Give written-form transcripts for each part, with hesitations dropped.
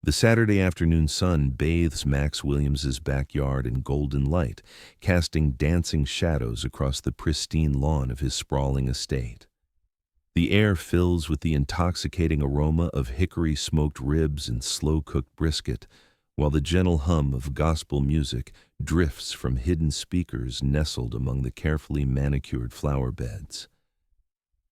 The Saturday afternoon sun bathes Max Williams's backyard in golden light, casting dancing shadows across the pristine lawn of his sprawling estate. The air fills with the intoxicating aroma of hickory-smoked ribs and slow-cooked brisket, while the gentle hum of gospel music drifts from hidden speakers nestled among the carefully manicured flower beds.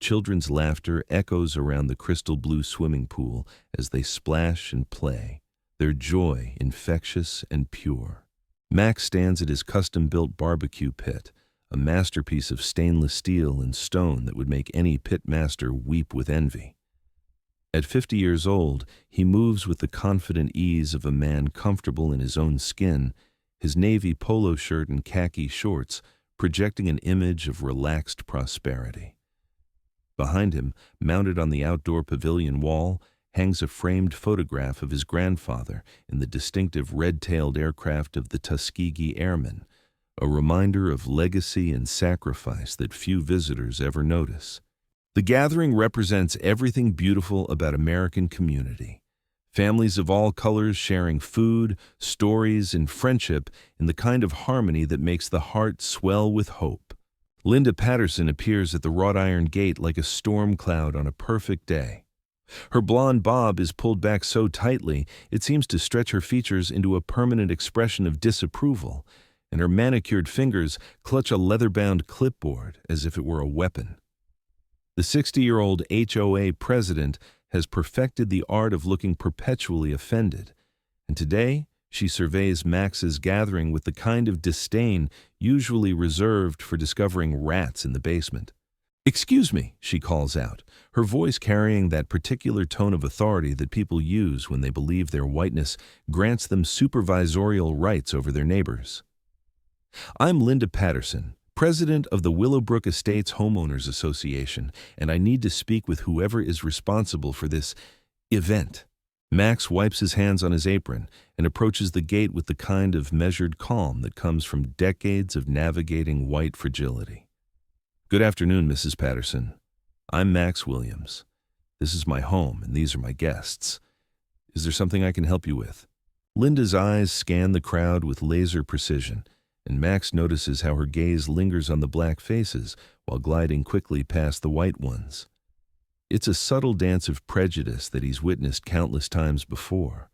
Children's laughter echoes around the crystal blue swimming pool as they splash and play, their joy infectious and pure. Max stands at his custom-built barbecue pit, a masterpiece of stainless steel and stone that would make any pit master weep with envy. At 50 years old, he moves with the confident ease of a man comfortable in his own skin, his navy polo shirt and khaki shorts projecting an image of relaxed prosperity. Behind him, mounted on the outdoor pavilion wall, hangs a framed photograph of his grandfather in the distinctive red-tailed aircraft of the Tuskegee Airmen, a reminder of legacy and sacrifice that few visitors ever notice. The gathering represents everything beautiful about American community. Families of all colors sharing food, stories, and friendship in the kind of harmony that makes the heart swell with hope. Linda Patterson appears at the wrought iron gate like a storm cloud on a perfect day. Her blonde bob is pulled back so tightly it seems to stretch her features into a permanent expression of disapproval, and her manicured fingers clutch a leather-bound clipboard as if it were a weapon. The 60-year-old HOA president has perfected the art of looking perpetually offended, and today she surveys Max's gathering with the kind of disdain usually reserved for discovering rats in the basement. "Excuse me," she calls out, her voice carrying that particular tone of authority that people use when they believe their whiteness grants them supervisorial rights over their neighbors. "I'm Linda Patterson, president of the Willowbrook Estates Homeowners Association, and I need to speak with whoever is responsible for this event." Max wipes his hands on his apron and approaches the gate with the kind of measured calm that comes from decades of navigating white fragility. "Good afternoon, Mrs. Patterson. I'm Max Williams. This is my home, and these are my guests. Is there something I can help you with?" Linda's eyes scan the crowd with laser precision, and Max notices how her gaze lingers on the black faces while gliding quickly past the white ones. It's a subtle dance of prejudice that he's witnessed countless times before,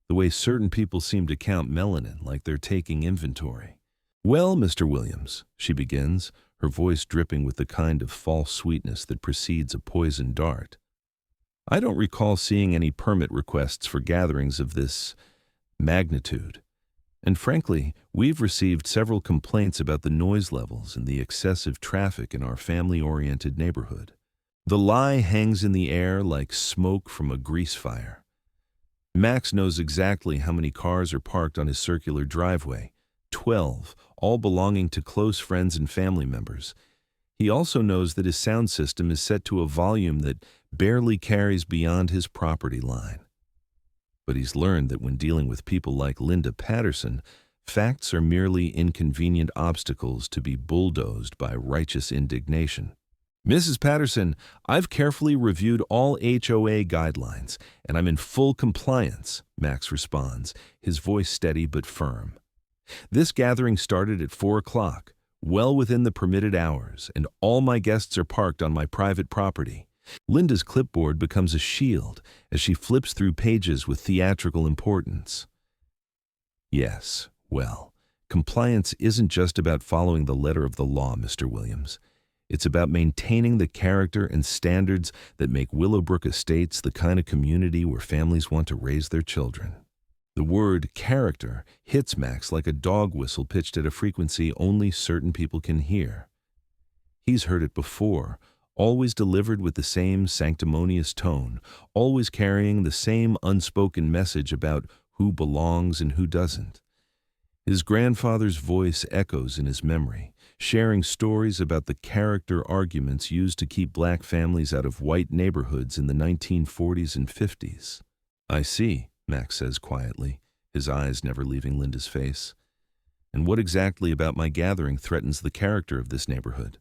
the way certain people seem to count melanin like they're taking inventory. "Well, Mr. Williams," she begins, her voice dripping with the kind of false sweetness that precedes a poisoned dart, "I don't recall seeing any permit requests for gatherings of this magnitude. And frankly, we've received several complaints about the noise levels and the excessive traffic in our family-oriented neighborhood." The lie hangs in the air like smoke from a grease fire. Max knows exactly how many cars are parked on his circular driveway, 12, all belonging to close friends and family members. He also knows that his sound system is set to a volume that barely carries beyond his property line. But he's learned that when dealing with people like Linda Patterson, facts are merely inconvenient obstacles to be bulldozed by righteous indignation. "Mrs. Patterson, I've carefully reviewed all HOA guidelines, and I'm in full compliance," Max responds, his voice steady but firm. "This gathering started at 4 o'clock, well within the permitted hours, and all my guests are parked on my private property." Linda's clipboard becomes a shield as she flips through pages with theatrical importance. "Yes, well, compliance isn't just about following the letter of the law, Mr. Williams. It's about maintaining the character and standards that make Willowbrook Estates the kind of community where families want to raise their children." The word character hits Max like a dog whistle pitched at a frequency only certain people can hear. He's heard it before, always delivered with the same sanctimonious tone, always carrying the same unspoken message about who belongs and who doesn't. His grandfather's voice echoes in his memory, sharing stories about the character arguments used to keep black families out of white neighborhoods in the 1940s and 50s. "I see," Max says quietly, his eyes never leaving Linda's face. "And what exactly about my gathering threatens the character of this neighborhood?"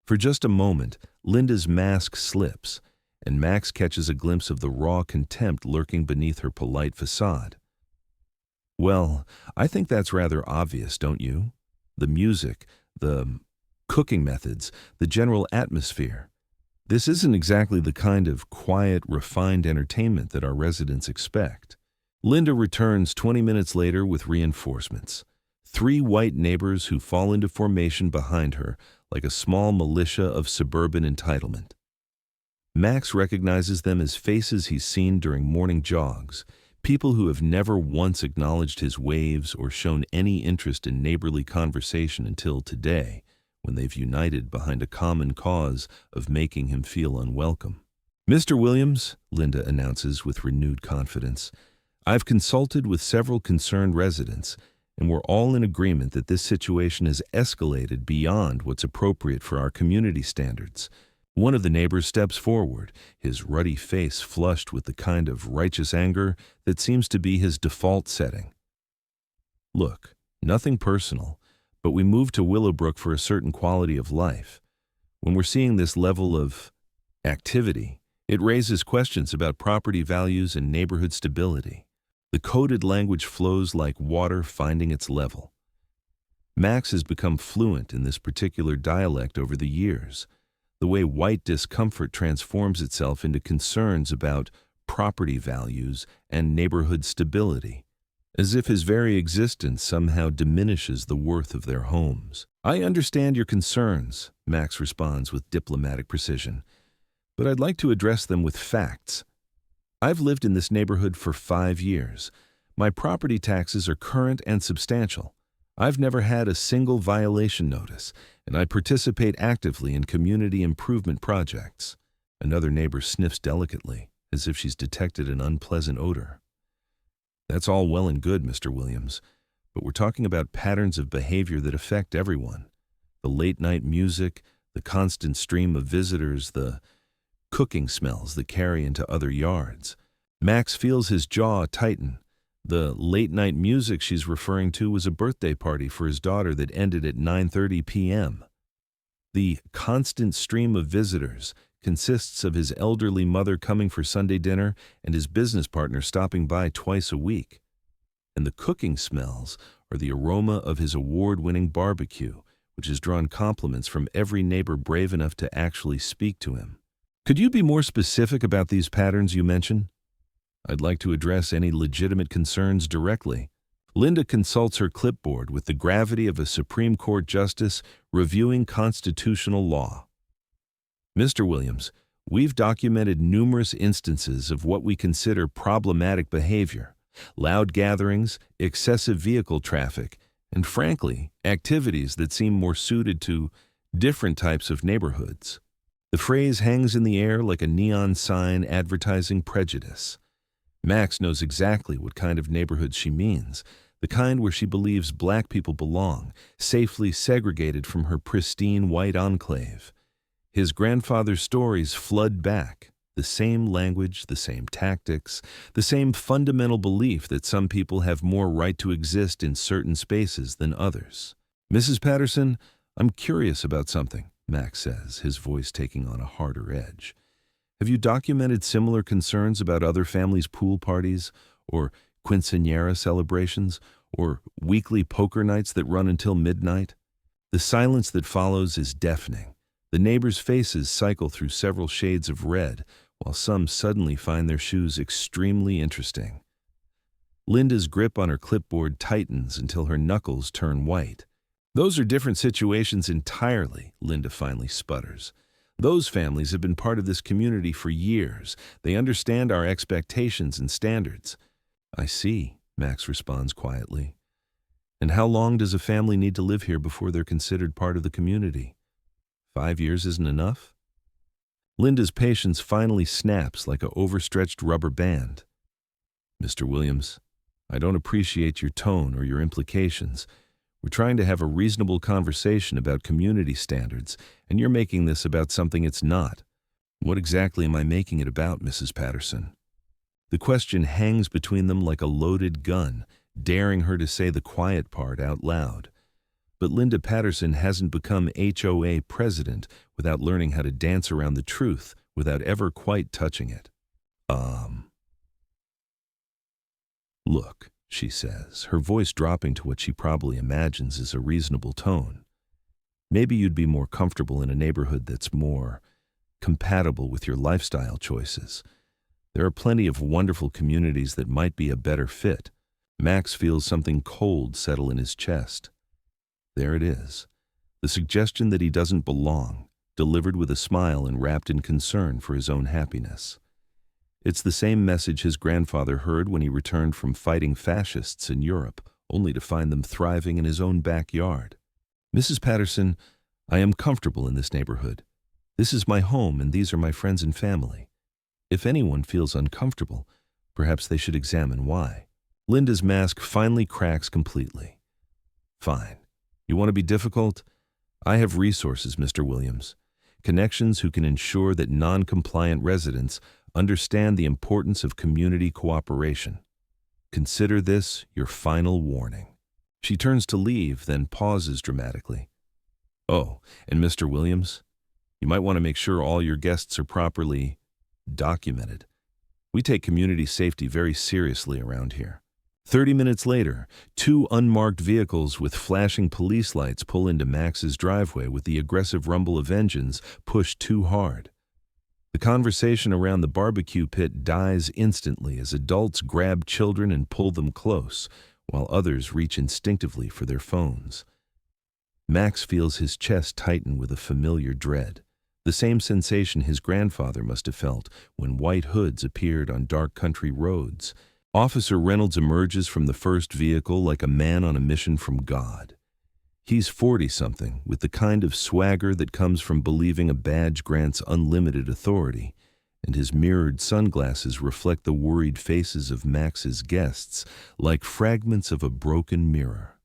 For just a moment, Linda's mask slips, and Max catches a glimpse of the raw contempt lurking beneath her polite facade. Well, I think that's rather obvious, don't you? The music, the cooking methods, the general atmosphere. This isn't exactly the kind of quiet, refined entertainment that our residents expect. Linda returns 20 minutes later with reinforcements. 3 white neighbors who fall into formation behind her like a small militia of suburban entitlement. Max recognizes them as faces he's seen during morning jogs, people who have never once acknowledged his waves or shown any interest in neighborly conversation until today, when they've united behind a common cause of making him feel unwelcome. "Mr. Williams," Linda announces with renewed confidence, "I've consulted with several concerned residents, and we're all in agreement that this situation has escalated beyond what's appropriate for our community standards." One of the neighbors steps forward, his ruddy face flushed with the kind of righteous anger that seems to be his default setting. "Look, nothing personal, but we moved to Willowbrook for a certain quality of life. When we're seeing this level of activity, it raises questions about property values and neighborhood stability. The coded language flows like water finding its level." Max has become fluent in this particular dialect over the years, the way white discomfort transforms itself into concerns about property values and neighborhood stability, as if his very existence somehow diminishes the worth of their homes. "I understand your concerns," Max responds with diplomatic precision, "but I'd like to address them with facts. I've lived in this neighborhood for 5 years. My property taxes are current and substantial. I've never had a single violation notice, and I participate actively in community improvement projects." Another neighbor sniffs delicately, as if she's detected an unpleasant odor. "That's all well and good, Mr. Williams, but we're talking about patterns of behavior that affect everyone. The late-night music, the constant stream of visitors, the cooking smells that carry into other yards." Max feels his jaw tighten. The late-night music she's referring to was a birthday party for his daughter that ended at 9:30 p.m. The constant stream of visitors consists of his elderly mother coming for Sunday dinner and his business partner stopping by twice a week. And the cooking smells are the aroma of his award-winning barbecue, which has drawn compliments from every neighbor brave enough to actually speak to him. "Could you be more specific about these patterns you mention? I'd like to address any legitimate concerns directly." Linda consults her clipboard with the gravity of a Supreme Court justice reviewing constitutional law. "Mr. Williams, we've documented numerous instances of what we consider problematic behavior, loud gatherings, excessive vehicle traffic, and frankly, activities that seem more suited to different types of neighborhoods." The phrase hangs in the air like a neon sign advertising prejudice. Max knows exactly what kind of neighborhood she means, the kind where she believes black people belong, safely segregated from her pristine white enclave. His grandfather's stories flood back, the same language, the same tactics, the same fundamental belief that some people have more right to exist in certain spaces than others. "Mrs. Patterson, I'm curious about something," Max says, his voice taking on a harder edge. "Have you documented similar concerns about other families' pool parties, or quinceañera celebrations, or weekly poker nights that run until midnight?" The silence that follows is deafening. The neighbors' faces cycle through several shades of red, while some suddenly find their shoes extremely interesting. Linda's grip on her clipboard tightens until her knuckles turn white. "Those are different situations entirely," Linda finally sputters. "Those families have been part of this community for years. They understand our expectations and standards." "I see," Max responds quietly. "And how long does a family need to live here before they're considered part of the community? 5 years isn't enough?" Linda's patience finally snaps like an overstretched rubber band. "Mr. Williams, I don't appreciate your tone or your implications. We're trying to have a reasonable conversation about community standards, and you're making this about something it's not. What exactly am I making it about, Mrs. Patterson?" The question hangs between them like a loaded gun, daring her to say the quiet part out loud. But Linda Patterson hasn't become HOA president without learning how to dance around the truth without ever quite touching it. Look, she says, her voice dropping to what she probably imagines is a reasonable tone. Maybe you'd be more comfortable in a neighborhood that's more compatible with your lifestyle choices. There are plenty of wonderful communities that might be a better fit. Max feels something cold settle in his chest. There it is, the suggestion that he doesn't belong, delivered with a smile and wrapped in concern for his own happiness. It's the same message his grandfather heard when he returned from fighting fascists in Europe, only to find them thriving in his own backyard. Mrs. Patterson, I am comfortable in this neighborhood. This is my home and these are my friends and family. If anyone feels uncomfortable, perhaps they should examine why. Linda's mask finally cracks completely. Fine. You want to be difficult? I have resources, Mr. Williams. Connections who can ensure that non-compliant residents understand the importance of community cooperation. Consider this your final warning. She turns to leave, then pauses dramatically. Oh, and Mr. Williams, you might want to make sure all your guests are properly documented. We take community safety very seriously around here. 30 minutes later, 2 unmarked vehicles with flashing police lights pull into Max's driveway with the aggressive rumble of engines pushed too hard. The conversation around the barbecue pit dies instantly as adults grab children and pull them close, while others reach instinctively for their phones. Max feels his chest tighten with a familiar dread, the same sensation his grandfather must have felt when white hoods appeared on dark country roads. Officer Reynolds emerges from the first vehicle like a man on a mission from God. He's 40-something, with the kind of swagger that comes from believing a badge grants unlimited authority, and his mirrored sunglasses reflect the worried faces of Max's guests like fragments of a broken mirror.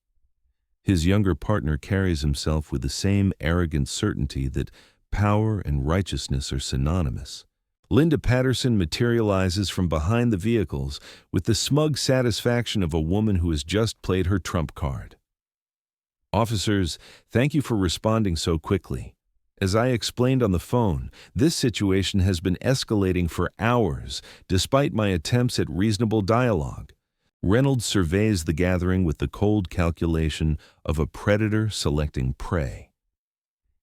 His younger partner carries himself with the same arrogant certainty that power and righteousness are synonymous. Linda Patterson materializes from behind the vehicles with the smug satisfaction of a woman who has just played her trump card. Officers, thank you for responding so quickly. As I explained on the phone, this situation has been escalating for hours, despite my attempts at reasonable dialogue. Reynolds surveys the gathering with the cold calculation of a predator selecting prey.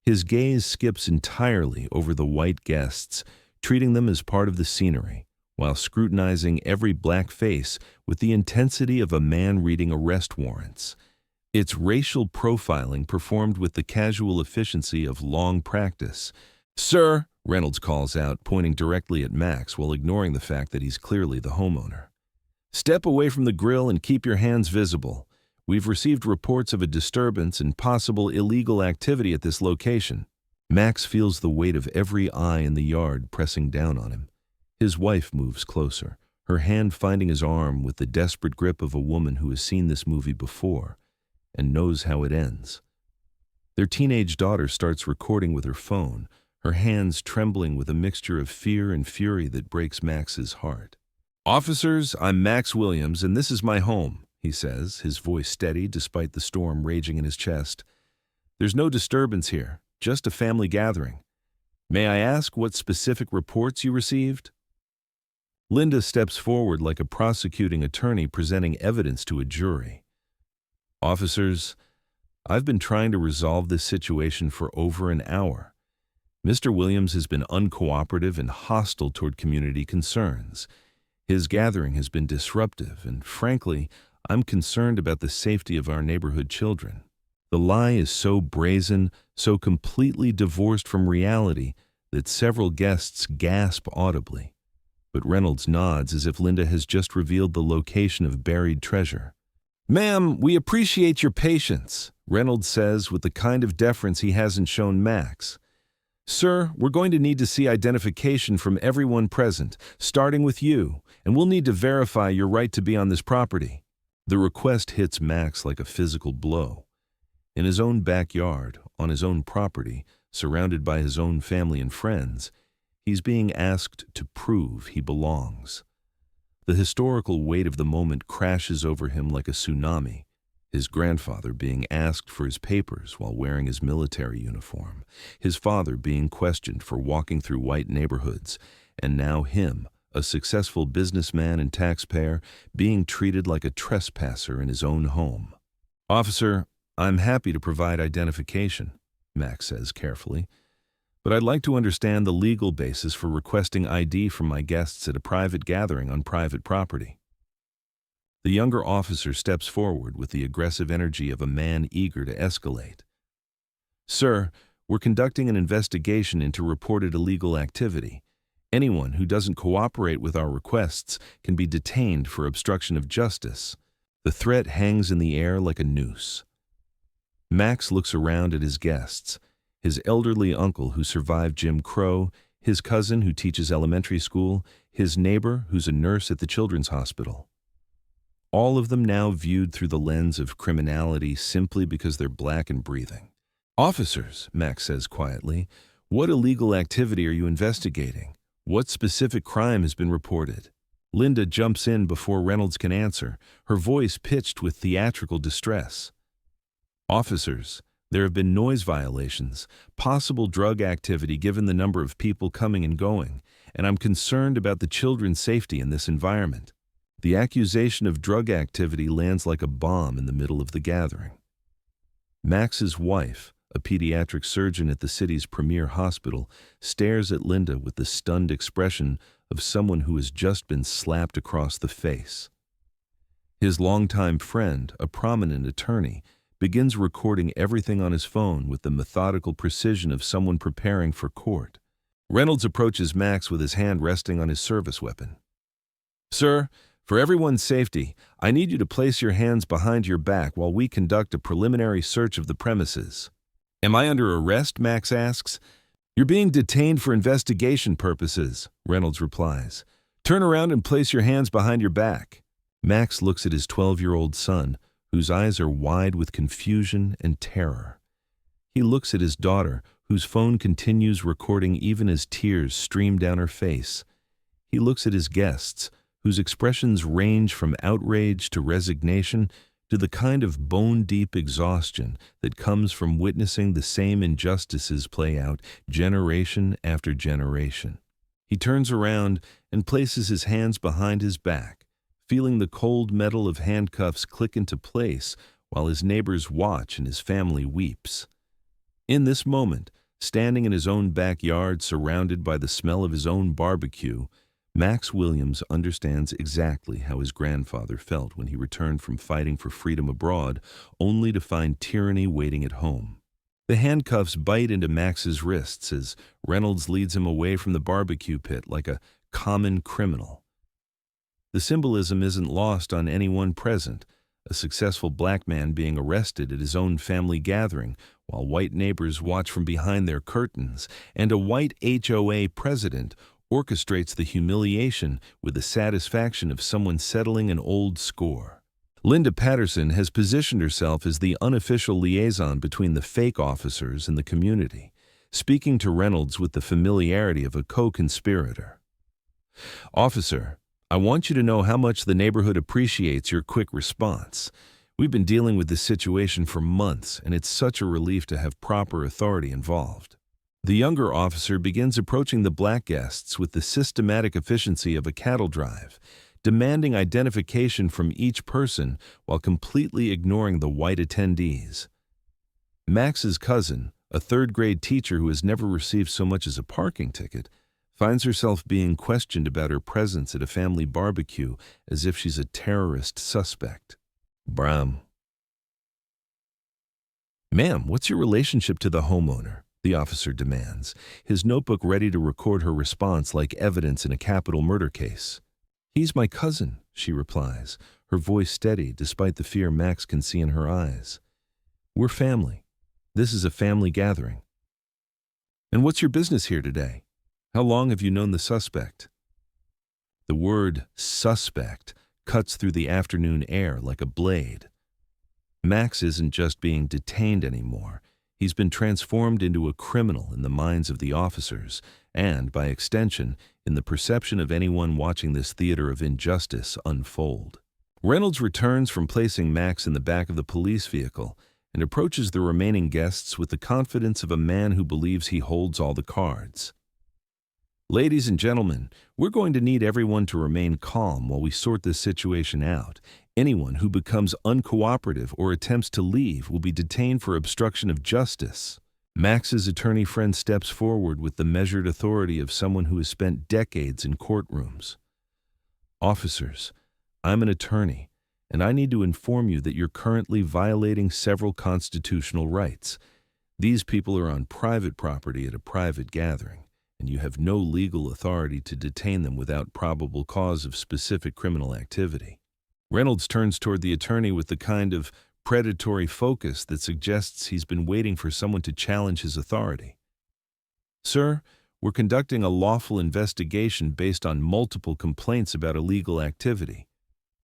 His gaze skips entirely over the white guests, treating them as part of the scenery, while scrutinizing every black face with the intensity of a man reading arrest warrants. It's racial profiling performed with the casual efficiency of long practice. "Sir," Reynolds calls out, pointing directly at Max while ignoring the fact that he's clearly the homeowner. "Step away from the grill and keep your hands visible. We've received reports of a disturbance and possible illegal activity at this location." Max feels the weight of every eye in the yard pressing down on him. His wife moves closer, her hand finding his arm with the desperate grip of a woman who has seen this movie before and knows how it ends. Their teenage daughter starts recording with her phone, her hands trembling with a mixture of fear and fury that breaks Max's heart. "Officers, I'm Max Williams, and this is my home," he says, his voice steady despite the storm raging in his chest. "There's no disturbance here, just a family gathering. May I ask what specific reports you received?" Linda steps forward like a prosecuting attorney presenting evidence to a jury. "Officers, I've been trying to resolve this situation for over an hour. Mr. Williams has been uncooperative and hostile toward community concerns. His gathering has been disruptive, and frankly, I'm concerned about the safety of our neighborhood children." The lie is so brazen, so completely divorced from reality, that several guests gasp audibly. But Reynolds nods as if Linda has just revealed the location of buried treasure. "Ma'am, we appreciate your patience," Reynolds says with the kind of deference he hasn't shown Max. "Sir, we're going to need to see identification from everyone present, starting with you, and we'll need to verify your right to be on this property." The request hits Max like a physical blow. In his own backyard, on his own property, surrounded by his own family and friends, he's being asked to prove he belongs. The historical weight of the moment crashes over him like a tsunami. His grandfather being asked for his papers while wearing his military uniform, his father being questioned for walking through white neighborhoods, and now him, a successful businessman and taxpayer, being treated like a trespasser in his own home. "Officer, I'm happy to provide identification," Max says carefully, "but I'd like to understand the legal basis for requesting ID from my guests at a private gathering on private property." The younger officer steps forward with the aggressive energy of a man eager to escalate. "Sir, we're conducting an investigation into reported illegal activity. Anyone who doesn't cooperate with our requests can be detained for obstruction of justice." The threat hangs in the air like a noose. Max looks around at his guests, his elderly uncle who survived Jim Crow, his cousin who teaches elementary school, his neighbor who's a nurse at the children's hospital. All of them now viewed through the lens of criminality simply because they're black and breathing. "Officers," Max says quietly, "what illegal activity are you investigating? What specific crime has been reported?" Linda jumps in before Reynolds can answer, her voice pitched with theatrical distress. "Officers, there have been noise violations, possible drug activity given the number of people coming and going, and I'm concerned about the children's safety in this environment." The accusation of drug activity lands like a bomb in the middle of the gathering. Max's wife, a pediatric surgeon at the city's premier hospital, stares at Linda with the stunned expression of someone who has just been slapped across the face. His longtime friend, a prominent attorney, begins recording everything on his phone with the methodical precision of someone preparing for court. Reynolds approaches Max with his hand resting on his service weapon. "Sir, for everyone's safety, I need you to place your hands behind your back while we conduct a preliminary search of the premises." "Am I under arrest?" Max asks. "You're being detained for investigation purposes," Reynolds replies. "Turn around and place your hands behind your back." Max looks at his 12-year-old son, whose eyes are wide with confusion and terror. He looks at his daughter, whose phone continues recording even as tears stream down her face. He looks at his guests, whose expressions range from outrage to resignation to the kind of bone-deep exhaustion that comes from witnessing the same injustices play out generation after generation. He turns around and places his hands behind his back, feeling the cold metal of handcuffs click into place while his neighbors watch and his family weeps. In this moment, standing in his own backyard surrounded by the smell of his own barbecue, Max Williams understands exactly how his grandfather felt when he returned from fighting for freedom abroad, only to find tyranny waiting at home. The handcuffs bite into Max's wrists as Reynolds leads him away from the barbecue pit like a common criminal. The symbolism isn't lost on anyone present, a successful black man being arrested at his own family gathering while white neighbors watch from behind their curtains, and a white HOA president orchestrates the humiliation with the satisfaction of someone settling an old score. Linda Patterson has positioned herself as the unofficial liaison between the fake officers and the community, speaking to Reynolds with the familiarity of a co-conspirator. "Officer, I want you to know how much the neighborhood appreciates your quick response. We've been dealing with this situation for months, and it's such a relief to have proper authority involved." The younger officer begins approaching the black guests with the systematic efficiency of a cattle drive, demanding identification from each person while completely ignoring the white attendees. Max's cousin, a third-grade teacher who has never received so much as a parking ticket, finds herself being questioned about her presence at a family barbecue as if she's a terrorist suspect. "Bram." "Ma'am, what's your relationship to the homeowner?" the officer demands, his notebook ready to record her response like evidence in a capital murder case. "He's my cousin," she replies, her voice steady despite the fear Max can see in her eyes. "We're family. This is a family gathering." "And what's your business here today? How long have you known the suspect?" The word suspect cuts through the afternoon air like a blade. Max isn't just being detained anymore. He's been transformed into a criminal in the minds of the officers and, by extension, in the perception of anyone watching this theater of injustice unfold. Reynolds returns from placing Max in the back of the police vehicle and approaches the remaining guests with the confidence of a man who believes he holds all the cards. Ladies and gentlemen, we're going to need everyone to remain calm while we sort this situation out. Anyone who becomes uncooperative or attempts to leave will be detained for obstruction of justice. Max's attorney friend steps forward with the measured authority of someone who has spent decades in courtrooms. Officers, I'm an attorney, and I need to inform you that you're currently violating several constitutional rights. These people are on private property at a private gathering, and you have no legal authority to detain them without probable cause of specific criminal activity. Reynolds turns toward the attorney with the kind of predatory focus that suggests he's been waiting for someone to challenge his authority. Sir, we're conducting a lawful investigation based on multiple complaints about illegal activity.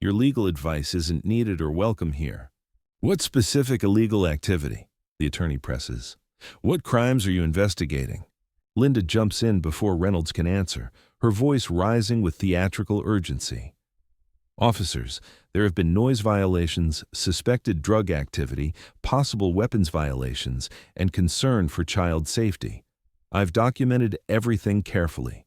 Your legal advice isn't needed or welcome here. What specific illegal activity? The attorney presses. What crimes are you investigating? Linda jumps in before Reynolds can answer, her voice rising with theatrical urgency. Officers, there have been noise violations, suspected drug activity, possible weapons violations, and concern for child safety. I've documented everything carefully.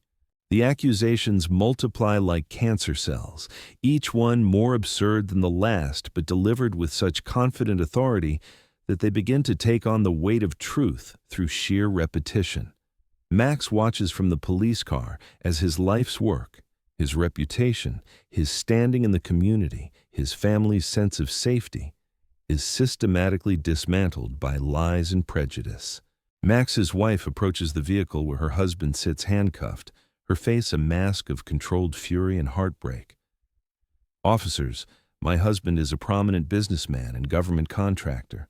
The accusations multiply like cancer cells, each one more absurd than the last, but delivered with such confident authority that they begin to take on the weight of truth through sheer repetition. Max watches from the police car as his life's work, his reputation, his standing in the community, his family's sense of safety, is systematically dismantled by lies and prejudice. Max's wife approaches the vehicle where her husband sits handcuffed, her face a mask of controlled fury and heartbreak. Officers, my husband is a prominent businessman and government contractor.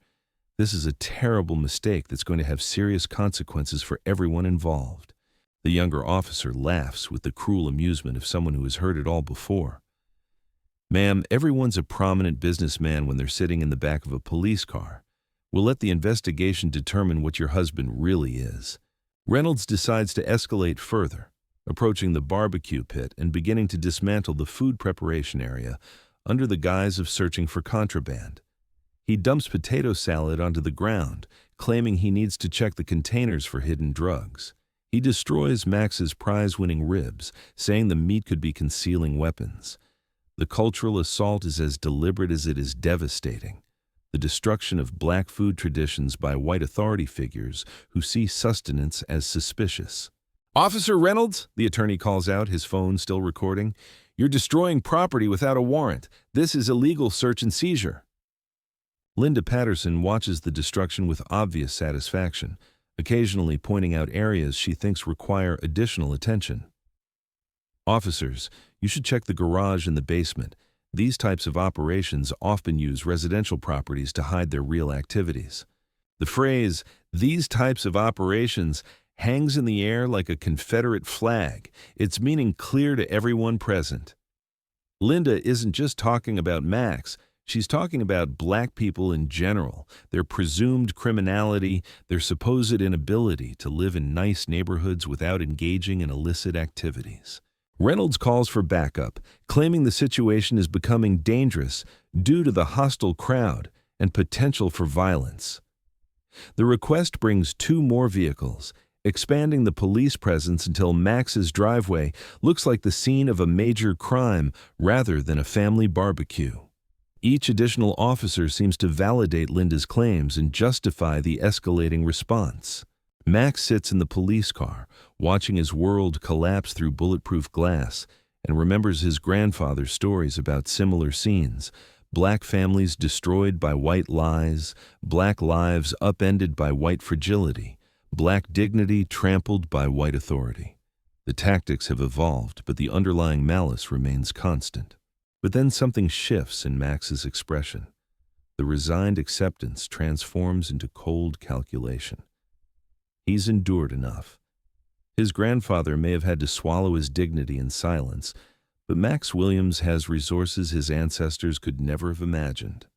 This is a terrible mistake that's going to have serious consequences for everyone involved. The younger officer laughs with the cruel amusement of someone who has heard it all before. Ma'am, everyone's a prominent businessman when they're sitting in the back of a police car. We'll let the investigation determine what your husband really is. Reynolds decides to escalate further, approaching the barbecue pit and beginning to dismantle the food preparation area under the guise of searching for contraband. He dumps potato salad onto the ground, claiming he needs to check the containers for hidden drugs. He destroys Max's prize-winning ribs, saying the meat could be concealing weapons. The cultural assault is as deliberate as it is devastating. The destruction of black food traditions by white authority figures who see sustenance as suspicious. Officer Reynolds, the attorney calls out, his phone still recording, you're destroying property without a warrant. This is illegal search and seizure. Linda Patterson watches the destruction with obvious satisfaction, occasionally pointing out areas she thinks require additional attention. Officers, you should check the garage and the basement. These types of operations often use residential properties to hide their real activities. The phrase, these types of operations, hangs in the air like a Confederate flag, its meaning clear to everyone present. Linda isn't just talking about Max. She's talking about black people in general, their presumed criminality, their supposed inability to live in nice neighborhoods without engaging in illicit activities. Reynolds calls for backup, claiming the situation is becoming dangerous due to the hostile crowd and potential for violence. The request brings 2 more vehicles, expanding the police presence until Max's driveway looks like the scene of a major crime rather than a family barbecue. Each additional officer seems to validate Linda's claims and justify the escalating response. Max sits in the police car, watching his world collapse through bulletproof glass, and remembers his grandfather's stories about similar scenes: black families destroyed by white lies, black lives upended by white fragility, black dignity trampled by white authority. The tactics have evolved, but the underlying malice remains constant. But then something shifts in Max's expression. The resigned acceptance transforms into cold calculation. He's endured enough. His grandfather may have had to swallow his dignity in silence, but Max Williams has resources his ancestors could never have imagined.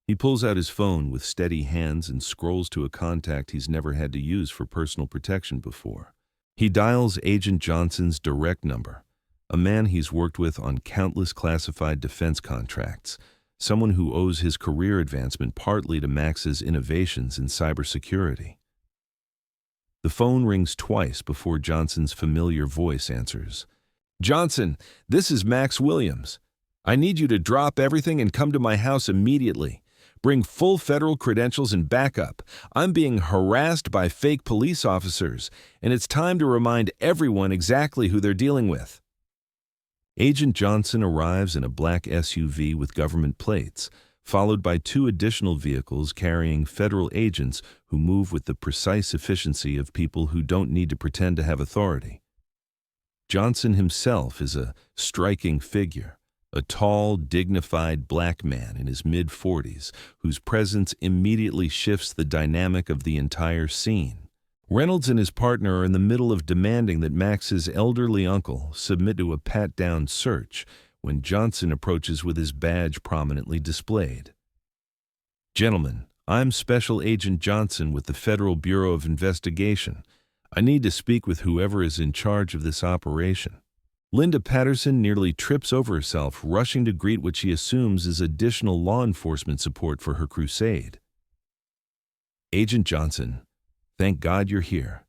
He pulls out his phone with steady hands and scrolls to a contact he's never had to use for personal protection before. He dials Agent Johnson's direct number. a man he's worked with on countless classified defense contracts, someone who owes his career advancement partly to Max's innovations in cybersecurity. The phone rings twice before Johnson's familiar voice answers. "Johnson, this is Max Williams. I need you to drop everything and come to my house immediately. Bring full federal credentials and backup. I'm being harassed by fake police officers, and it's time to remind everyone exactly who they're dealing with." Agent Johnson arrives in a black SUV with government plates, followed by 2 additional vehicles carrying federal agents who move with the precise efficiency of people who don't need to pretend to have authority. Johnson himself is a striking figure, a tall, dignified black man in his mid-40s whose presence immediately shifts the dynamic of the entire scene. Reynolds and his partner are in the middle of demanding that Max's elderly uncle submit to a pat-down search when Johnson approaches with his badge prominently displayed. "Gentlemen, I'm Special Agent Johnson with the Federal Bureau of Investigation. I need to speak with whoever is in charge of this operation." Linda Patterson nearly trips over herself, rushing to greet what she assumes is additional law enforcement support for her crusade. "Agent Johnson, thank God you're here.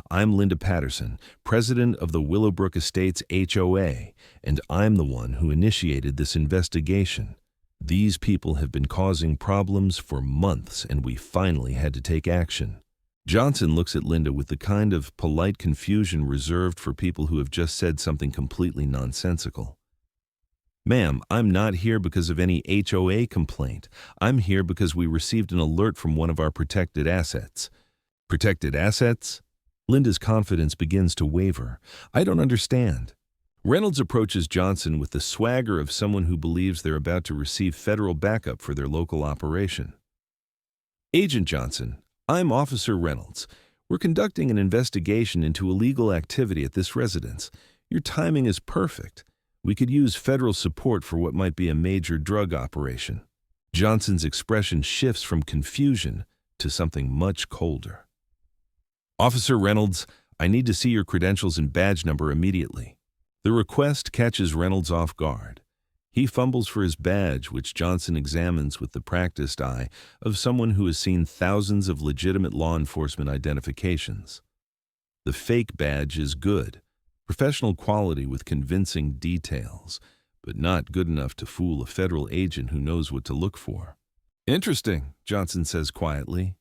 I'm Linda Patterson, president of the Willowbrook Estates HOA, and I'm the one who initiated this investigation. These people have been causing problems for months, and we finally had to take action." Johnson looks at Linda with the kind of polite confusion reserved for people who have just said something completely nonsensical. "Ma'am, I'm not here because of any HOA complaint. I'm here because we received an alert from one of our protected assets." "Protected assets?" Linda's confidence begins to waver. "I don't understand." Reynolds approaches Johnson with the swagger of someone who believes they're about to receive federal backup for their local operation. "Agent Johnson, I'm Officer Reynolds. We're conducting an investigation into illegal activity at this residence. Your timing is perfect. We could use federal support for what might be a major drug operation." Johnson's expression shifts from confusion to something much colder. "Officer Reynolds, I need to see your credentials and badge number immediately." The request catches Reynolds off guard. He fumbles for his badge, which Johnson examines with the practiced eye of someone who has seen thousands of legitimate law enforcement identifications. The fake badge is good, professional quality with convincing details, but not good enough to fool a federal agent who knows what to look for. "Interesting," Johnson says quietly.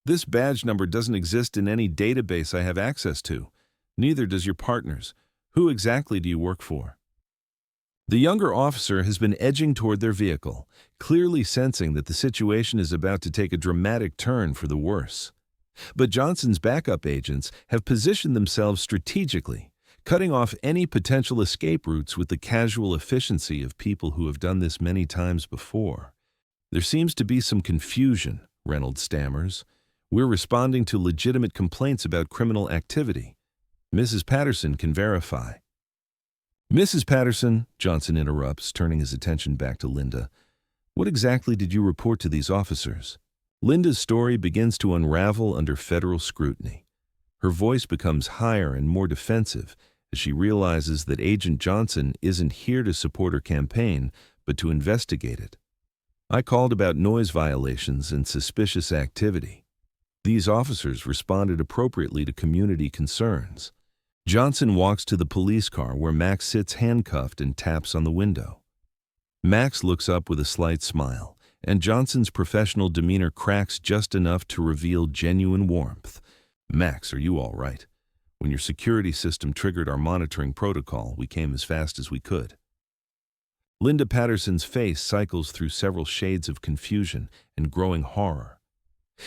"This badge number doesn't exist in any database I have access to. Neither does your partner's. Who exactly do you work for?" The younger officer has been edging toward their vehicle, clearly sensing that the situation is about to take a dramatic turn for the worse. But Johnson's backup agents have positioned themselves strategically, cutting off any potential escape routes with the casual efficiency of people who have done this many times before. "There seems to be some confusion," Reynolds stammers. "We're responding to legitimate complaints about criminal activity. Mrs. Patterson can verify." "Mrs. Patterson," Johnson interrupts, turning his attention back to Linda. "What exactly did you report to these officers?" Linda's story begins to unravel under federal scrutiny. Her voice becomes higher and more defensive as she realizes that Agent Johnson isn't here to support her campaign, but to investigate it. "I called about noise violations and suspicious activity. These officers responded appropriately to community concerns." Johnson walks to the police car where Max sits handcuffed and taps on the window. Max looks up with a slight smile, and Johnson's professional demeanor cracks just enough to reveal genuine warmth. "Max, are you all right? When your security system triggered our monitoring protocol, we came as fast as we could." Linda Patterson's face cycles through several shades of confusion and growing horror.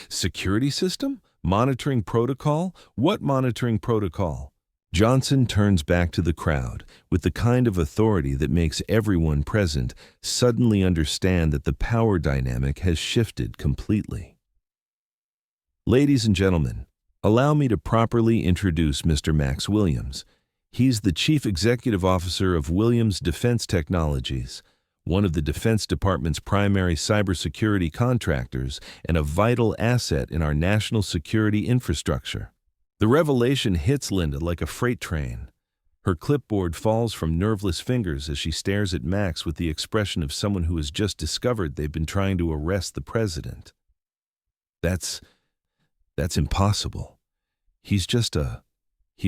"Security system? Monitoring protocol? What monitoring protocol?" Johnson turns back to the crowd with the kind of authority that makes everyone present suddenly understand that the power dynamic has shifted completely. "Ladies and gentlemen, allow me to properly introduce Mr. Max Williams. He's the Chief Executive Officer of Williams Defense Technologies, one of the Defense Department's primary cybersecurity contractors and a vital asset in our national security infrastructure." The revelation hits Linda like a freight train. Her clipboard falls from nerveless fingers as she stares at Max with the expression of someone who has just discovered they've been trying to arrest the president. That's impossible. He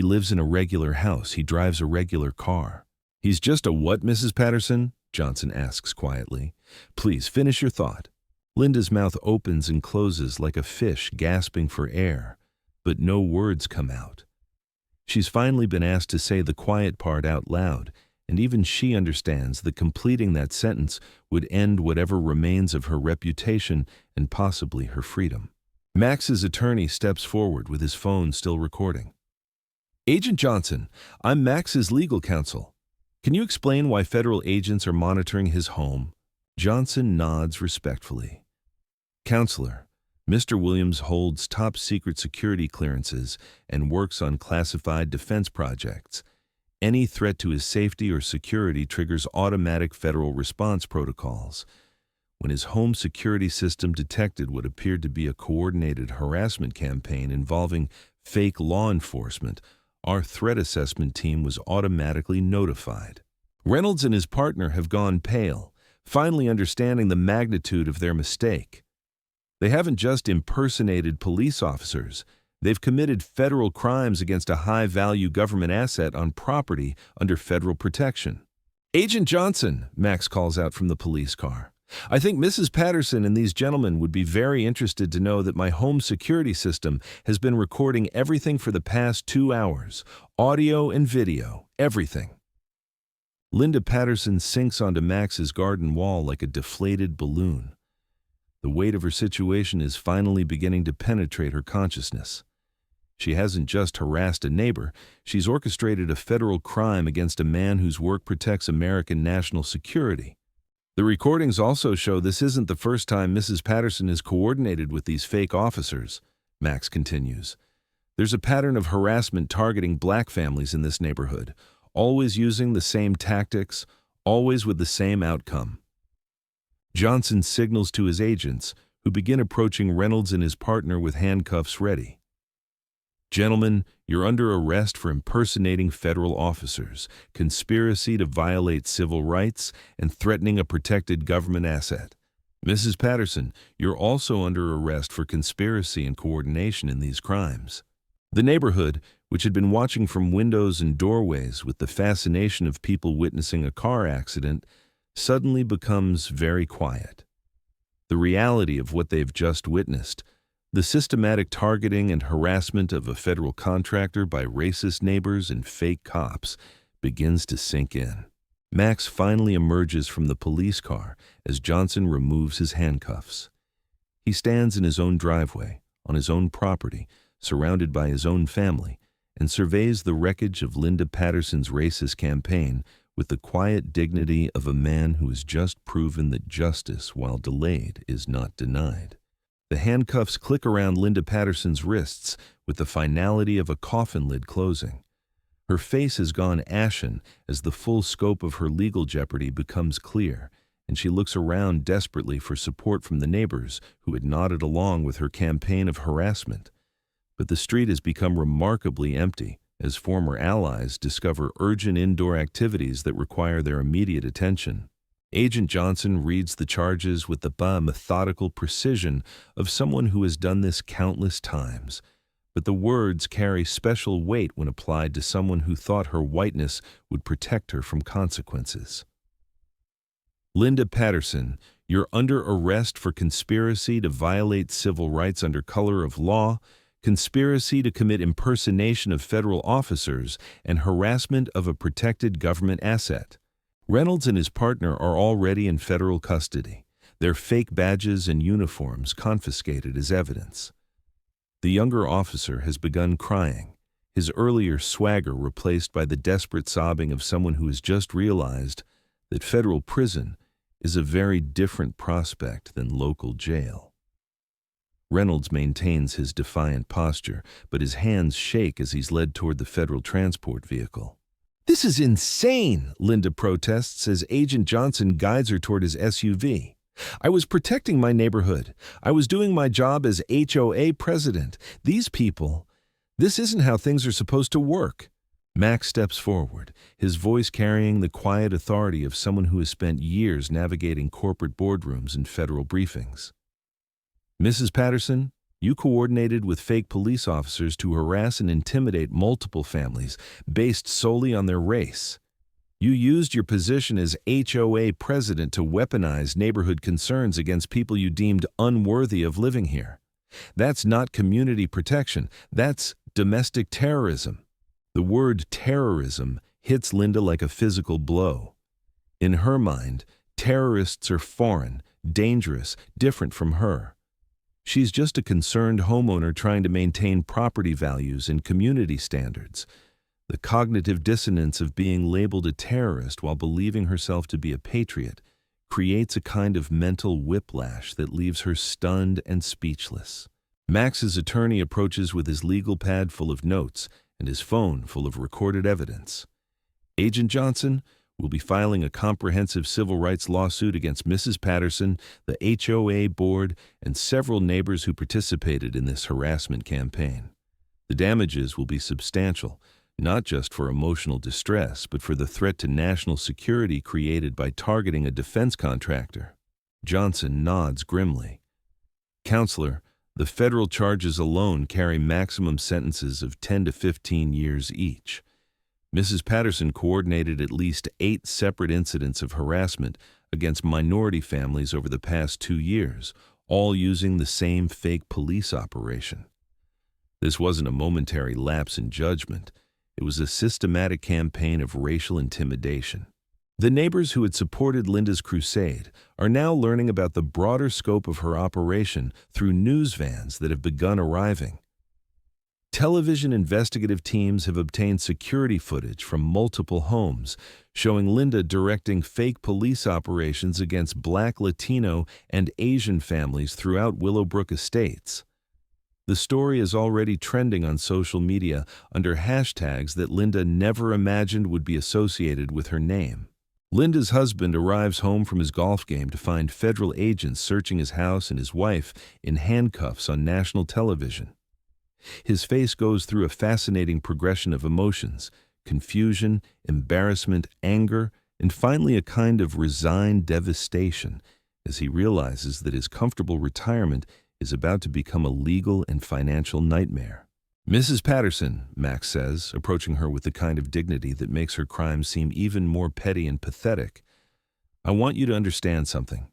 lives in a regular house. He drives a regular car. He's just a what, Mrs. Patterson? Johnson asks quietly. Please finish your thought. Linda's mouth opens and closes like a fish gasping for air, but no words come out. She's finally been asked to say the quiet part out loud, and even she understands that completing that sentence would end whatever remains of her reputation and possibly her freedom. Max's attorney steps forward with his phone still recording. Agent Johnson, I'm Max's legal counsel. Can you explain why federal agents are monitoring his home? Johnson nods respectfully. Counselor, Mr. Williams holds top-secret security clearances and works on classified defense projects. Any threat to his safety or security triggers automatic federal response protocols. When his home security system detected what appeared to be a coordinated harassment campaign involving fake law enforcement, our threat assessment team was automatically notified. Reynolds and his partner have gone pale, finally understanding the magnitude of their mistake. They haven't just impersonated police officers. They've committed federal crimes against a high-value government asset on property under federal protection. Agent Johnson, Max calls out from the police car. I think Mrs. Patterson and these gentlemen would be very interested to know that my home security system has been recording everything for the past 2 hours. Audio and video, everything. Linda Patterson sinks onto Max's garden wall like a deflated balloon. The weight of her situation is finally beginning to penetrate her consciousness. She hasn't just harassed a neighbor, she's orchestrated a federal crime against a man whose work protects American national security. The recordings also show this isn't the first time Mrs. Patterson has coordinated with these fake officers, Max continues. There's a pattern of harassment targeting black families in this neighborhood, always using the same tactics, always with the same outcome. Johnson signals to his agents, who begin approaching Reynolds and his partner with handcuffs ready. Gentlemen, you're under arrest for impersonating federal officers, conspiracy to violate civil rights, and threatening a protected government asset. Mrs. Patterson, you're also under arrest for conspiracy and coordination in these crimes. The neighborhood, which had been watching from windows and doorways with the fascination of people witnessing a car accident, suddenly becomes very quiet. The reality of what they've just witnessed, the systematic targeting and harassment of a federal contractor by racist neighbors and fake cops, begins to sink in. Max finally emerges from the police car as Johnson removes his handcuffs. He stands in his own driveway, on his own property, surrounded by his own family, and surveys the wreckage of Linda Patterson's racist campaign with the quiet dignity of a man who has just proven that justice, while delayed, is not denied. The handcuffs click around Linda Patterson's wrists with the finality of a coffin lid closing. Her face has gone ashen as the full scope of her legal jeopardy becomes clear, and she looks around desperately for support from the neighbors who had nodded along with her campaign of harassment. But the street has become remarkably empty as former allies discover urgent indoor activities that require their immediate attention. Agent Johnson reads the charges with the methodical precision of someone who has done this countless times, but the words carry special weight when applied to someone who thought her whiteness would protect her from consequences. Linda Patterson, you're under arrest for conspiracy to violate civil rights under color of law, conspiracy to commit impersonation of federal officers, and harassment of a protected government asset. Reynolds and his partner are already in federal custody, their fake badges and uniforms confiscated as evidence. The younger officer has begun crying, his earlier swagger replaced by the desperate sobbing of someone who has just realized that federal prison is a very different prospect than local jail. Reynolds maintains his defiant posture, but his hands shake as he's led toward the federal transport vehicle. This is insane, Linda protests as Agent Johnson guides her toward his SUV. I was protecting my neighborhood. I was doing my job as HOA president. These people, this isn't how things are supposed to work. Max steps forward, his voice carrying the quiet authority of someone who has spent years navigating corporate boardrooms and federal briefings. Mrs. Patterson, you coordinated with fake police officers to harass and intimidate multiple families based solely on their race. You used your position as HOA president to weaponize neighborhood concerns against people you deemed unworthy of living here. That's not community protection, that's domestic terrorism. The word terrorism hits Linda like a physical blow. In her mind, terrorists are foreign, dangerous, different from her. She's just a concerned homeowner trying to maintain property values and community standards. The cognitive dissonance of being labeled a terrorist while believing herself to be a patriot creates a kind of mental whiplash that leaves her stunned and speechless. Max's attorney approaches with his legal pad full of notes and his phone full of recorded evidence. Agent Johnson will be filing a comprehensive civil rights lawsuit against Mrs. Patterson, the HOA board, and several neighbors who participated in this harassment campaign. The damages will be substantial, not just for emotional distress, but for the threat to national security created by targeting a defense contractor. Johnson nods grimly. Counselor, the federal charges alone carry maximum sentences of 10 to 15 years each. Mrs. Patterson coordinated at least 8 separate incidents of harassment against minority families over the past 2 years, all using the same fake police operation. This wasn't a momentary lapse in judgment. It was a systematic campaign of racial intimidation. The neighbors who had supported Linda's crusade are now learning about the broader scope of her operation through news vans that have begun arriving. Television investigative teams have obtained security footage from multiple homes, showing Linda directing fake police operations against Black, Latino, and Asian families throughout Willowbrook Estates. The story is already trending on social media under hashtags that Linda never imagined would be associated with her name. Linda's husband arrives home from his golf game to find federal agents searching his house and his wife in handcuffs on national television. His face goes through a fascinating progression of emotions: confusion, embarrassment, anger, and finally a kind of resigned devastation as he realizes that his comfortable retirement is about to become a legal and financial nightmare. Mrs. Patterson, Max says, approaching her with the kind of dignity that makes her crime seem even more petty and pathetic, I want you to understand something.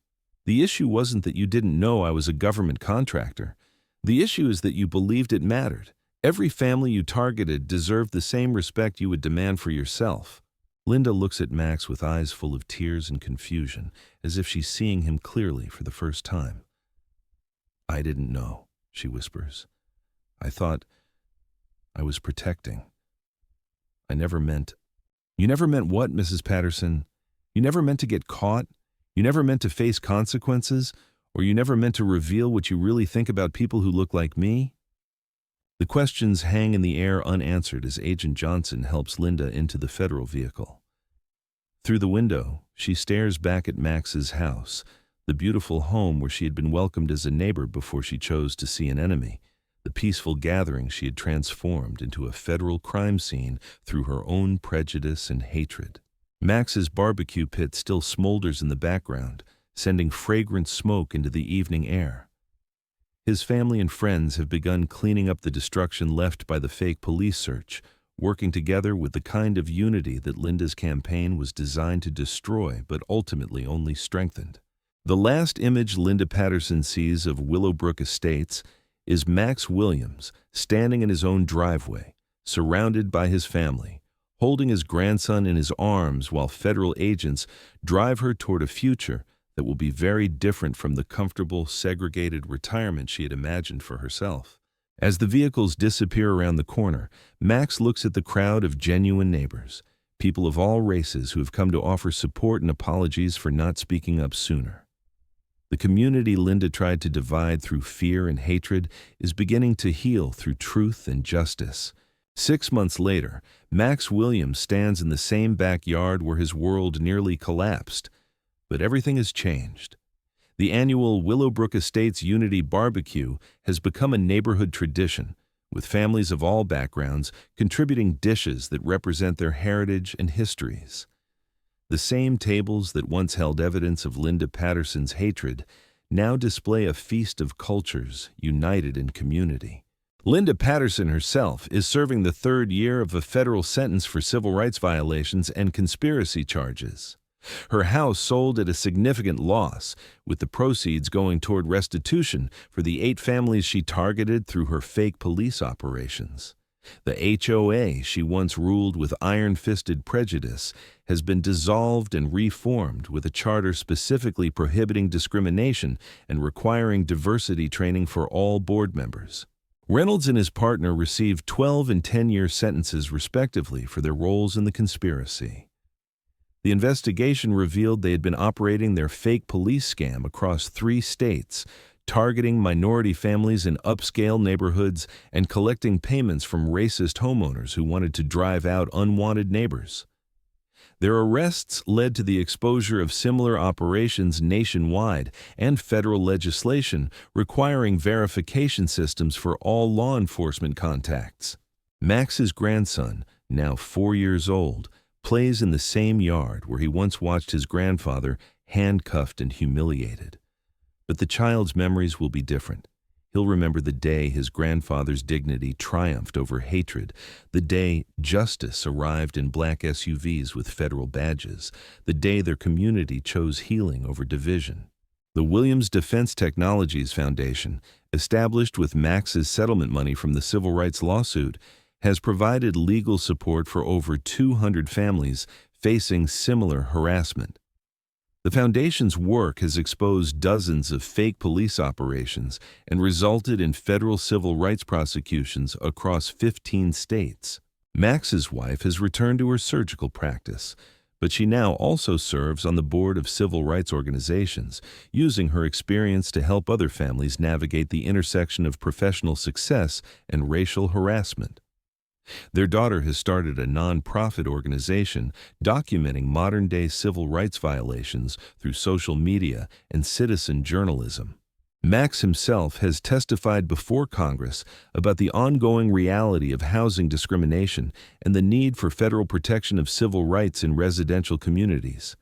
The issue wasn't that you didn't know I was a government contractor. The issue is that you believed it mattered. Every family you targeted deserved the same respect you would demand for yourself. Linda looks at Max with eyes full of tears and confusion, as if she's seeing him clearly for the first time. I didn't know, she whispers. I thought I was protecting. I never meant... You never meant what, Mrs. Patterson? You never meant to get caught? You never meant to face consequences? Or you never meant to reveal what you really think about people who look like me? The questions hang in the air unanswered as Agent Johnson helps Linda into the federal vehicle. Through the window, she stares back at Max's house, the beautiful home where she had been welcomed as a neighbor before she chose to see an enemy, the peaceful gathering she had transformed into a federal crime scene through her own prejudice and hatred. Max's barbecue pit still smolders in the background, sending fragrant smoke into the evening air. His family and friends have begun cleaning up the destruction left by the fake police search, working together with the kind of unity that Linda's campaign was designed to destroy but ultimately only strengthened. The last image Linda Patterson sees of Willowbrook Estates is Max Williams standing in his own driveway, surrounded by his family, holding his grandson in his arms while federal agents drive her toward a future that will be very different from the comfortable, segregated retirement she had imagined for herself. As the vehicles disappear around the corner, Max looks at the crowd of genuine neighbors, people of all races who have come to offer support and apologies for not speaking up sooner. The community Linda tried to divide through fear and hatred is beginning to heal through truth and justice. 6 months later, Max Williams stands in the same backyard where his world nearly collapsed. But everything has changed. The annual Willowbrook Estates Unity Barbecue has become a neighborhood tradition, with families of all backgrounds contributing dishes that represent their heritage and histories. The same tables that once held evidence of Linda Patterson's hatred now display a feast of cultures united in community. Linda Patterson herself is serving the third year of a federal sentence for civil rights violations and conspiracy charges. Her house sold at a significant loss, with the proceeds going toward restitution for the 8 families she targeted through her fake police operations. The HOA she once ruled with iron-fisted prejudice has been dissolved and reformed with a charter specifically prohibiting discrimination and requiring diversity training for all board members. Reynolds and his partner received 12 and 10-year sentences respectively for their roles in the conspiracy. The investigation revealed they had been operating their fake police scam across 3 states, targeting minority families in upscale neighborhoods and collecting payments from racist homeowners who wanted to drive out unwanted neighbors. Their arrests led to the exposure of similar operations nationwide and federal legislation requiring verification systems for all law enforcement contacts. Max's grandson, now 4 years old, plays in the same yard where he once watched his grandfather handcuffed and humiliated. But the child's memories will be different. He'll remember the day his grandfather's dignity triumphed over hatred, the day justice arrived in black SUVs with federal badges, the day their community chose healing over division. The Williams Defense Technologies Foundation, established with Max's settlement money from the civil rights lawsuit, has provided legal support for over 200 families facing similar harassment. The foundation's work has exposed dozens of fake police operations and resulted in federal civil rights prosecutions across 15 states. Max's wife has returned to her surgical practice, but she now also serves on the board of civil rights organizations, using her experience to help other families navigate the intersection of professional success and racial harassment. Their daughter has started a non-profit organization documenting modern-day civil rights violations through social media and citizen journalism. Max himself has testified before Congress about the ongoing reality of housing discrimination and the need for federal protection of civil rights in residential communities.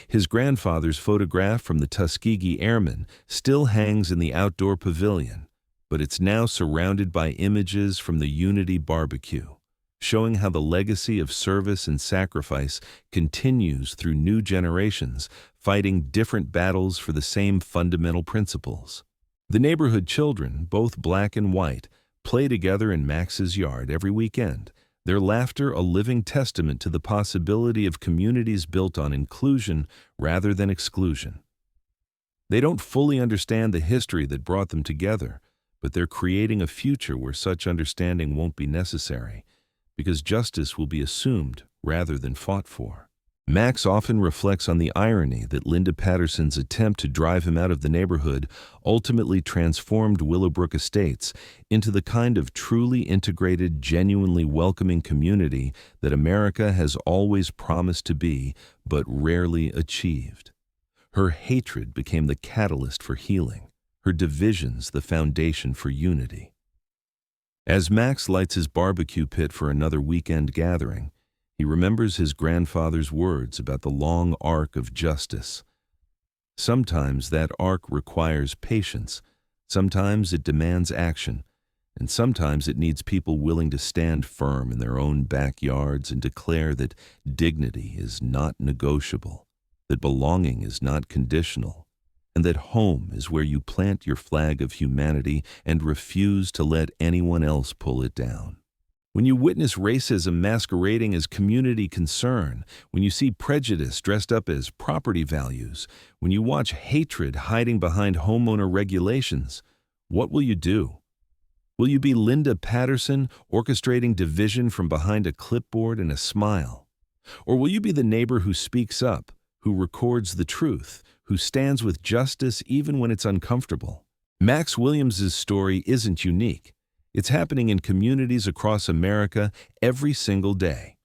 His grandfather's photograph from the Tuskegee Airmen still hangs in the outdoor pavilion, but it's now surrounded by images from the Unity BBQ, showing how the legacy of service and sacrifice continues through new generations, fighting different battles for the same fundamental principles. The neighborhood children, both black and white, play together in Max's yard every weekend, their laughter a living testament to the possibility of communities built on inclusion rather than exclusion. They don't fully understand the history that brought them together, but they're creating a future where such understanding won't be necessary, because justice will be assumed rather than fought for. Max often reflects on the irony that Linda Patterson's attempt to drive him out of the neighborhood ultimately transformed Willowbrook Estates into the kind of truly integrated, genuinely welcoming community that America has always promised to be, but rarely achieved. Her hatred became the catalyst for healing, her divisions the foundation for unity. As Max lights his barbecue pit for another weekend gathering, he remembers his grandfather's words about the long arc of justice. Sometimes that arc requires patience, sometimes it demands action, and sometimes it needs people willing to stand firm in their own backyards and declare that dignity is not negotiable, that belonging is not conditional, and that home is where you plant your flag of humanity and refuse to let anyone else pull it down. When you witness racism masquerading as community concern, when you see prejudice dressed up as property values, when you watch hatred hiding behind homeowner regulations, what will you do? Will you be Linda Patterson, orchestrating division from behind a clipboard and a smile? Or will you be the neighbor who speaks up, who records the truth, who stands with justice even when it's uncomfortable? Max Williams's story isn't unique. It's happening in communities across America every single day.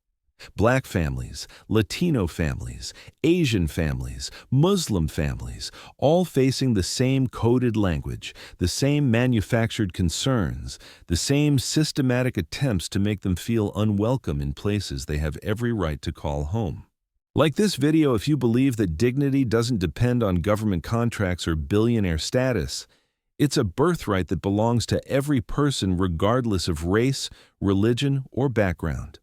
Black families, Latino families, Asian families, Muslim families, all facing the same coded language, the same manufactured concerns, the same systematic attempts to make them feel unwelcome in places they have every right to call home. Like this video, if you believe that dignity doesn't depend on government contracts or billionaire status, it's a birthright that belongs to every person regardless of race, religion, or background.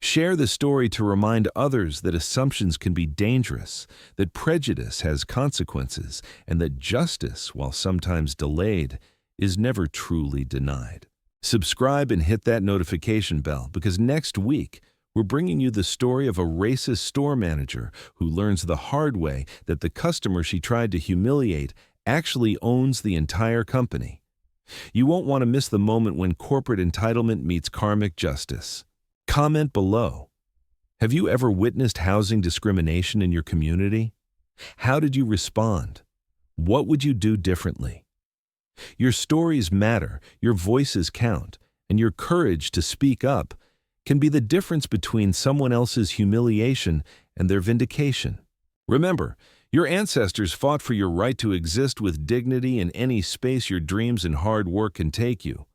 Share the story to remind others that assumptions can be dangerous, that prejudice has consequences, and that justice, while sometimes delayed, is never truly denied. Subscribe and hit that notification bell because next week, we're bringing you the story of a racist store manager who learns the hard way that the customer she tried to humiliate actually owns the entire company. You won't want to miss the moment when corporate entitlement meets karmic justice. Comment below. Have you ever witnessed housing discrimination in your community? How did you respond? What would you do differently? Your stories matter, your voices count, and your courage to speak up can be the difference between someone else's humiliation and their vindication. Remember, your ancestors fought for your right to exist with dignity in any space your dreams and hard work can take you.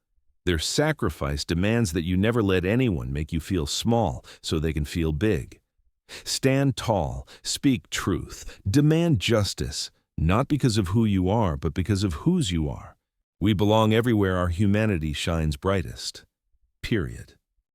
Their sacrifice demands that you never let anyone make you feel small so they can feel big. Stand tall, speak truth, demand justice, not because of who you are, but because of whose you are. We belong everywhere our humanity shines brightest. Period.